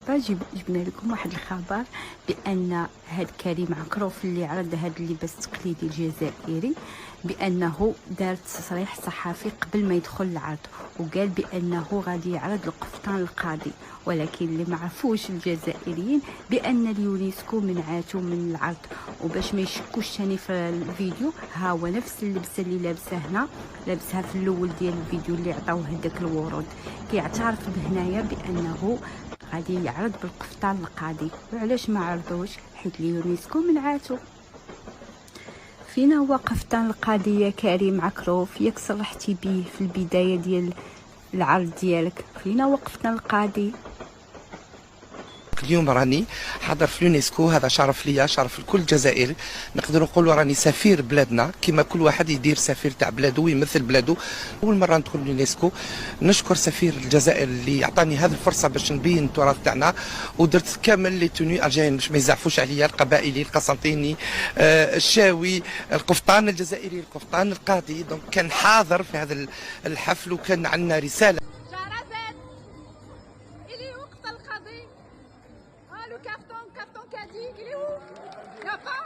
مرحبا. جبنا لكم واحد الخبر بان هاد كريم عكروف اللي عرض هاد اللباس التقليدي الجزائري بانه دار تصريح صحفي قبل ما يدخل العرض، وقال بانه غادي يعرض القفطان القاضي، ولكن اللي ما عرفوش الجزائريين بان اليونسكو منعاتو من العرض. وباش ما يشكوش ثاني في الفيديو، ها هو نفس اللبسه اللي لابسه هنا، لابسها في الاول ديال الفيديو اللي عطاوه هذاك الورود. كيعترف بهنايا بانه غادي يعرض بالقفطان القاضي. وعلاش ما عرضوش؟ حيت اليونسكو منعاتو. فينا هو قفطان القاضي يا كريم عكروف؟ ياك صرحتي بيه في البدايه ديال العرض ديالك. فينا هو قفطان القاضي؟ اليوم راني حاضر في اليونسكو، هذا شرف ليا، شرف لكل جزائري. نقدر نقولوا راني سفير بلادنا، كما كل واحد يدير سفير تاع بلاده ويمثل بلاده. اول مره ندخل اليونسكو، نشكر سفير الجزائر اللي عطاني هذه الفرصه باش نبين التراث تاعنا، ودرت كامل لي توني الجايين باش ما يزعفوش عليا، القبائلي، القسنطيني، الشاوي، القفطان الجزائري، القفطان القاضي. دونك كان حاضر في هذا الحفل، وكان عندنا رساله. Le carton caddie, il est où? Il n'y a pas?